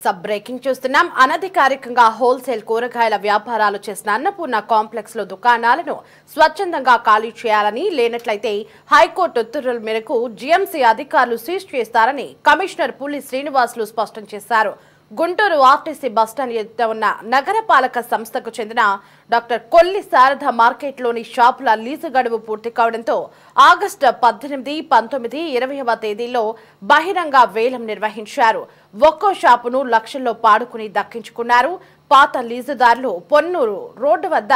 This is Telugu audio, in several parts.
సబ్ బ్రేకింగ్ చూస్తున్నాం. అనధికారికంగా హోల్సేల్ కూరగాయల వ్యాపారాలు చేసిన అన్నపూర్ణ కాంప్లెక్స్ లో దుకాణాలను స్వచ్ఛందంగా ఖాళీ చేయాలని, లేనట్లయితే హైకోర్టు ఉత్తర్వుల మేరకు జీఎంసీ అధికారులు సీజ్ చేస్తారని కమిషనర్ పులి శ్రీనివాసులు స్పష్టం చేశారు. గుంటూరు ఆర్టీసీ బస్టాండ్ ఎదుట ఉన్న నగరపాలక సంస్థకు చెందిన డాక్టర్ కొల్లి శారద మార్కెట్లోని షాపుల లీజు గడువు పూర్తి కావడంతో ఆగస్టు 18, 19, 20వ తేదీల్లో బహిరంగ వేలం నిర్వహించారు. ఒక్కో షాపును లక్షల్లో పాడుకుని దక్కించుకున్నారు. పాత లీజుదారులు పొన్నూరు రోడ్డు వద్ద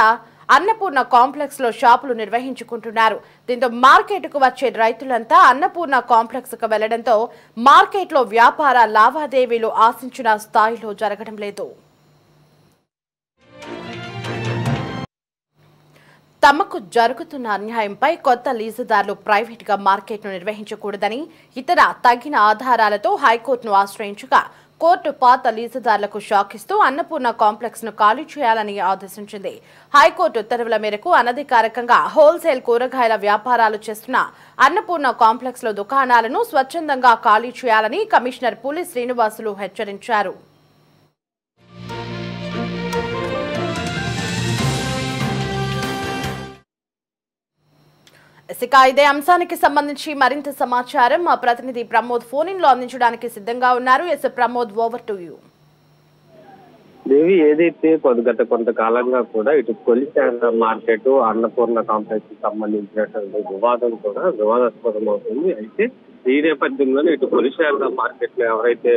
అన్నపూర్ణ కాంప్లెక్స్ లో షాపులు నిర్వహించుకుంటున్నారు. దీంతో మార్కెట్కు వచ్చే రైతులంతా అన్నపూర్ణ కాంప్లెక్స్ కు వెళ్లడంతో మార్కెట్ లో వ్యాపార లావాదేవీలు ఆశించిన స్థాయిలో జరగడం లేదు. తమకు జరుగుతున్న అన్యాయంపై కొత్త లీజుదారులు ప్రైవేట్ గా మార్కెట్ ను నిర్వహించకూడదని, ఇతర తగిన ఆధారాలతో హైకోర్టును ఆశ్రయించగా కోర్టు పాత లీజుదారులకు షాక్ ఇస్తూ అన్నపూర్ణ కాంప్లెక్స్ ను ఖాళీ చేయాలని ఆదేశించింది. హైకోర్టు ఉత్తర్వుల మేరకు అనధికారికంగా హోల్సేల్ కూరగాయల వ్యాపారాలు చేస్తున్న అన్నపూర్ణ కాంప్లెక్స్ లో దుకాణాలను స్వచ్ఛందంగా ఖాళీ చేయాలని కమిషనర్ పులి శ్రీనివాసులు హెచ్చరించారు. ఇదే అంశానికి సంబంధించి మరింత సమాచారం మా ప్రతినిధి ప్రమోద్ ఫోన్ ఇన్ లో అందించడానికి సిద్ధంగా ఉన్నారు. Pramod, over to you. Devi, ఏదైతే గత కొంతకాలంగా కూడా ఇటు కొల్లి మార్కెట్ అన్నపూర్ణ కాంప్లెక్స్ కి సంబంధించినటువంటి వివాదం కూడా వివాదాస్పదం అవుతుంది. అయితే ఈ నేపథ్యంలోనే ఇటు కొల్లి మార్కెట్ లో ఎవరైతే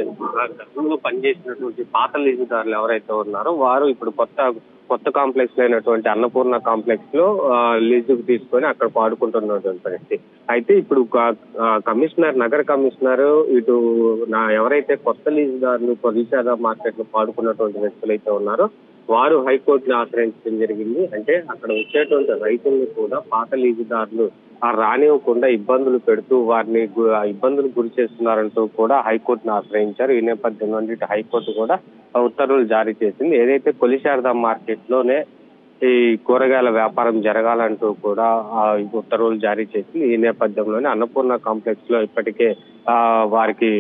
గతంలో పనిచేసినటువంటి పాత లీజుదారులు ఎవరైతే ఉన్నారో వారు ఇప్పుడు కొత్త కాంప్లెక్స్ అయినటువంటి అన్నపూర్ణ కాంప్లెక్స్ లో లీజుకు తీసుకొని అక్కడ పాడుకుంటున్నటువంటి పరిస్థితి. అయితే ఇప్పుడు నగర కమిషనర్ ఇటు ఎవరైతే కొత్త లీజుదారులు కొల్లి మార్కెట్ లో పాడుకున్నటువంటి వ్యక్తులు అయితే ఉన్నారో వారు హైకోర్టుని ఆశ్రయించడం జరిగింది. అంటే అక్కడ వచ్చేటువంటి రైతుల్ని కూడా పాత లీజుదారులు రానివ్వకుండా ఇబ్బందులు పెడుతూ వారిని ఇబ్బందులు గురి చేస్తున్నారంటూ కూడా హైకోర్టును ఆశ్రయించారు. ఈ నేపథ్యంలో ఇటు హైకోర్టు కూడా ఉత్తర్వులు జారీ చేసింది. ఏదైతే కొల్లి మార్కెట్ లోనే ఈ కూరగాయల వ్యాపారం జరగాలంటూ కూడా ఉత్తర్వులు జారీ చేసింది. ఈ నేపథ్యంలోనే అన్నపూర్ణ కాంప్లెక్స్ లో ఇప్పటికే వారికి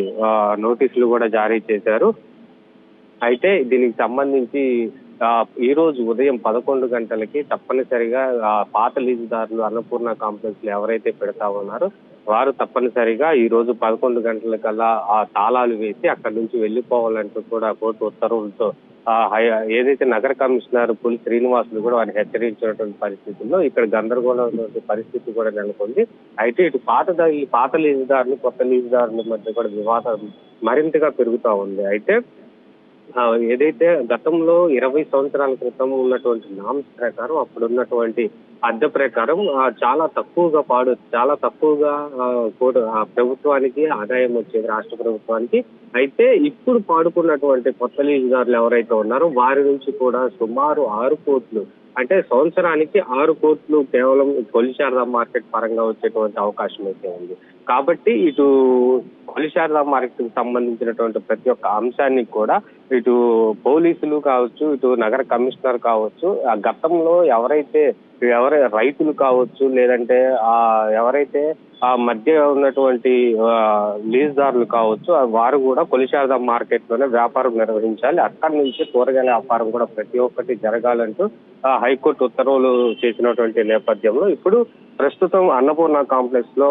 నోటీసులు కూడా జారీ చేశారు. అయితే దీనికి సంబంధించి ఈ రోజు ఉదయం 11 గంటలకి తప్పనిసరిగా పాత లీజుదారులు అన్నపూర్ణ కాంప్లెక్స్ లో ఎవరైతే పెడతా ఉన్నారో వారు తప్పనిసరిగా ఈ రోజు 11 గంటలకల్లా ఆ తాళాలు వేసి అక్కడి నుంచి వెళ్లిపోవాలంటూ కూడా కోర్టు ఉత్తర్వులతో ఏదైతే నగర కమిషనర్ పులి శ్రీనివాసులు కూడా వారిని హెచ్చరించినటువంటి పరిస్థితుల్లో ఇక్కడ గందరగోళం పరిస్థితి కూడా నెలకొంది. అయితే ఇటు పాత లీజుదారులు కొత్త లీజుదారుల మధ్య కూడా వివాదం మరింతగా పెరుగుతా ఉంది. అయితే ఏదైతే గతంలో 20 సంవత్సరాల క్రితం ఉన్నటువంటి నామ్స్ ప్రకారం అప్పుడు ఉన్నటువంటి అద్దె ప్రకారం చాలా తక్కువగా ప్రభుత్వానికి ఆదాయం వచ్చేది, రాష్ట్ర ప్రభుత్వానికి. అయితే ఇప్పుడు పాడుకున్నటువంటి కొత్త లీజుదారులు ఎవరైతే ఉన్నారో వారి నుంచి కూడా సుమారు 6 కోట్లు, అంటే సంవత్సరానికి 6 కోట్లు కేవలం కొల్లి మార్కెట్ పరంగా వచ్చేటువంటి అవకాశం అయితే ఉంది. కాబట్టి ఇటు కొల్లి మార్కెట్ కి సంబంధించినటువంటి ప్రతి ఒక్క అంశాన్ని కూడా ఇటు పోలీసులు కావచ్చు, ఇటు నగర కమిషనర్ కావచ్చు, ఆ గతంలో ఎవరైతే రైతులు కావచ్చు, లేదంటే ఎవరైతే ఆ మధ్య ఉన్నటువంటి లీజుదారులు కావచ్చు, వారు కూడా కొల్లి మార్కెట్ లోనే వ్యాపారం నిర్వహించాలి. అక్కడి నుంచి కూరగాయల వ్యాపారం కూడా ప్రతి ఒక్కటి జరగాలంటూ హైకోర్టు ఉత్తర్వులు చేసినటువంటి నేపథ్యంలో ఇప్పుడు ప్రస్తుతం అన్నపూర్ణ కాంప్లెక్స్ లో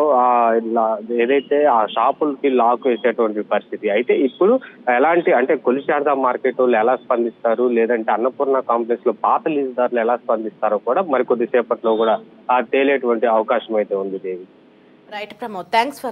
ఏదైతే ఆ షాపులకి లాక్ వేసేటువంటి పరిస్థితి. అయితే ఇప్పుడు ఎలాంటి, అంటే కొల్లి మార్కెట్ వాళ్ళు ఎలా స్పందిస్తారు, లేదంటే అన్నపూర్ణ కాంప్లెక్స్ లో పాత లీజుదారులు ఎలా స్పందిస్తారో కూడా మరికొద్దిసేపట్లో కూడా తేలేటువంటి అవకాశం అయితే ఉంది. దేవి. Right Pramod, thanks.